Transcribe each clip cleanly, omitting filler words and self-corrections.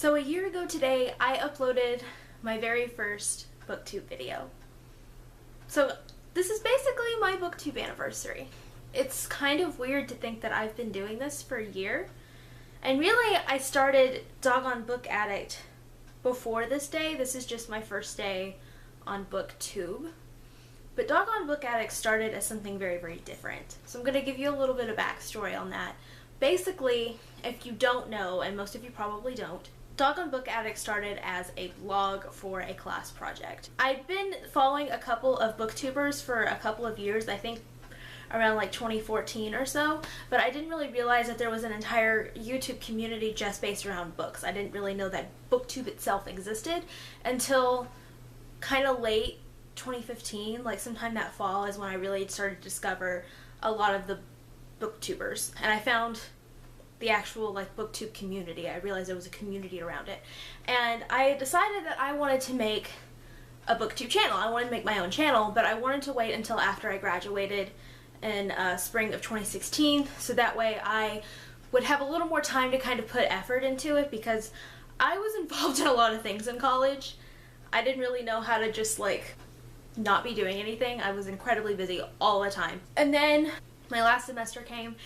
So a year ago today, I uploaded my very first BookTube video. So this is basically my BookTube anniversary. It's kind of weird to think that I've been doing this for a year. And really, I started Doggone Book Addict before this day. This is just my first day on BookTube. But Doggone Book Addict started as something very, very different. So I'm going to give you a little bit of backstory on that. Basically, if you don't know, and most of you probably don't, Doggone Book Addict started as a blog for a class project. I've been following a couple of booktubers for a couple of years, I think around like 2014 or so, but I didn't really realize that there was an entire YouTube community just based around books. I didn't really know that BookTube itself existed until kind of late 2015, like sometime that fall is when I really started to discover a lot of the booktubers, and I found the actual like BookTube community. I realized there was a community around it, and I decided that I wanted to make a BookTube channel. I wanted to make my own channel, but I wanted to wait until after I graduated in spring of 2016, so that way I would have a little more time to kind of put effort into it, because I was involved in a lot of things in college. I didn't really know how to just like not be doing anything. I was incredibly busy all the time. And then my last semester came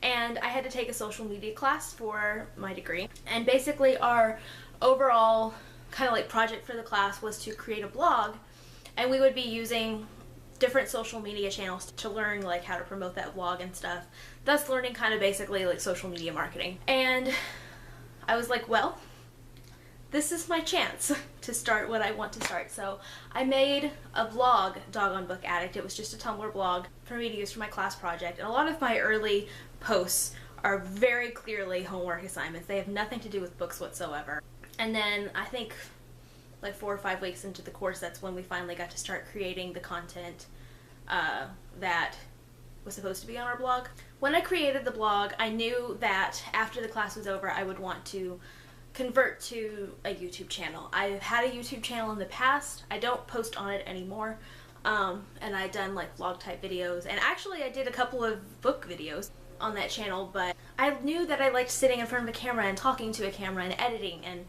and I had to take a social media class for my degree. And basically our overall kind of like project for the class was to create a blog, and we would be using different social media channels to learn like how to promote that blog and stuff, thus learning kind of basically like social media marketing. And I was like, well, this is my chance to start what I want to start. So I made a blog, Doggone Book Addict. It was just a Tumblr blog for me to use for my class project. And a lot of my early posts are very clearly homework assignments. They have nothing to do with books whatsoever. And then I think like 4 or 5 weeks into the course, that's when we finally got to start creating the content that was supposed to be on our blog. When I created the blog, I knew that after the class was over, I would want to convert to a YouTube channel. I've had a YouTube channel in the past. I don't post on it anymore. And I've done like vlog type videos, and actually I did a couple of book videos on that channel, but I knew that I liked sitting in front of a camera and talking to a camera and editing, and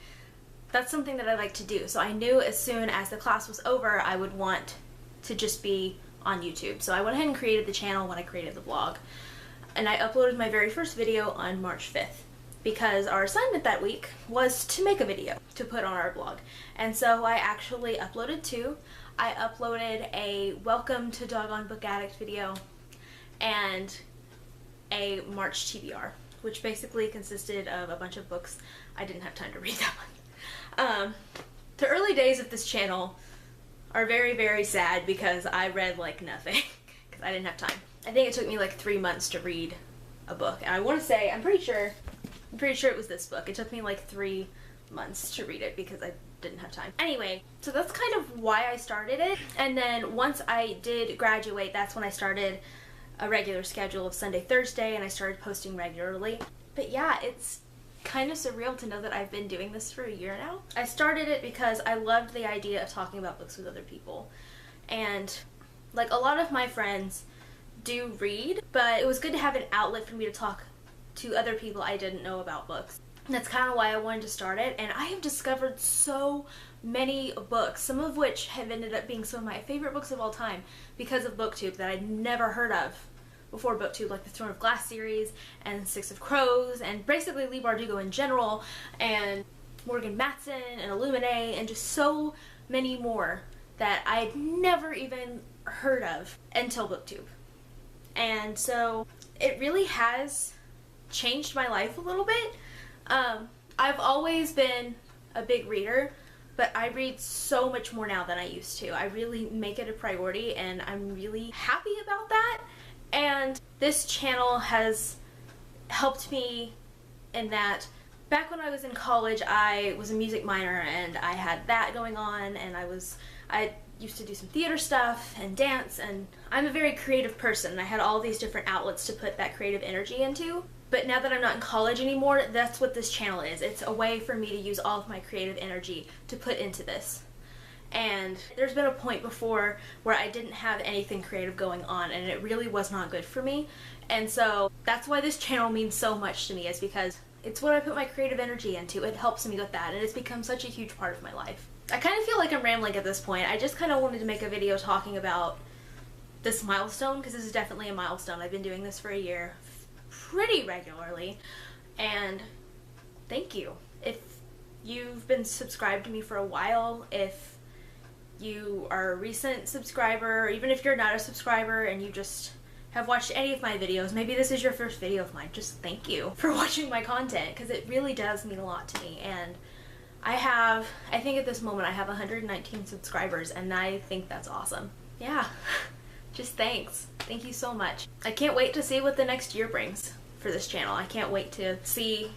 that's something that I like to do. So I knew as soon as the class was over, I would want to just be on YouTube. So I went ahead and created the channel when I created the blog. And I uploaded my very first video on March 5th. Because our assignment that week was to make a video to put on our blog. And so I actually uploaded 2. I uploaded a Welcome to Doggone Book Addict video and a March TBR, which basically consisted of a bunch of books. I didn't have time to read that one. The early days of this channel are very, very sad because I read like nothing because I didn't have time. I think it took me like 3 months to read a book, and I want to say, I'm pretty sure it was this book. It took me like 3 months to read it because I didn't have time. Anyway, so that's kind of why I started it. And then once I did graduate, that's when I started a regular schedule of Sunday, Thursday, and I started posting regularly. But yeah, it's kind of surreal to know that I've been doing this for a year now. I started it because I loved the idea of talking about books with other people. And like a lot of my friends do read, but it was good to have an outlet for me to talk to other people I didn't know about books. And that's kind of why I wanted to start it. And I have discovered so many books, some of which have ended up being some of my favorite books of all time because of BookTube, that I'd never heard of before BookTube, like the Throne of Glass series and Six of Crows, and basically Leigh Bardugo in general, and Morgan Matson and Illuminae, and just so many more that I had never even heard of until BookTube. And so it really has changed my life a little bit. I've always been a big reader, but I read so much more now than I used to. I really make it a priority, and I'm really happy about that. And this channel has helped me in that back when I was in college, I was a music minor and I had that going on, and I used to do some theater stuff and dance, and I'm a very creative person, and I had all these different outlets to put that creative energy into. But now that I'm not in college anymore, that's what this channel is. It's a way for me to use all of my creative energy to put into this. And there's been a point before where I didn't have anything creative going on, and it really was not good for me. And so that's why this channel means so much to me, is because It's what I put my creative energy into. It helps me with that, and it's become such a huge part of my life. I kind of feel like I'm rambling at this point. I just kind of wanted to make a video talking about this milestone, because this is definitely a milestone. I've been doing this for a year pretty regularly, and thank you. If you've been subscribed to me for a while, if you are a recent subscriber, or even if you're not a subscriber and you just have watched any of my videos, maybe this is your first video of mine, just thank you for watching my content, because it really does mean a lot to me. And I think at this moment I have 119 subscribers, and I think that's awesome. Yeah, just thanks. Thank you so much. I can't wait to see what the next year brings for this channel. I can't wait to see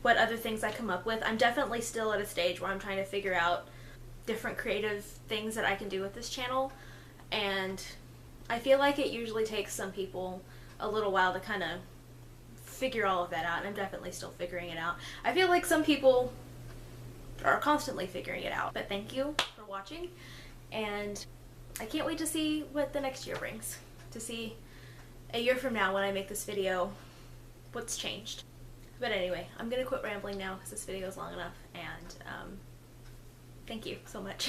what other things I come up with. I'm definitely still at a stage where I'm trying to figure out different creative things that I can do with this channel, and I feel like it usually takes some people a little while to kind of figure all of that out, and I'm definitely still figuring it out. I feel like some people are constantly figuring it out, but thank you for watching, and I can't wait to see what the next year brings, to see a year from now when I make this video what's changed. But anyway, I'm gonna quit rambling now because this video is long enough, and thank you so much.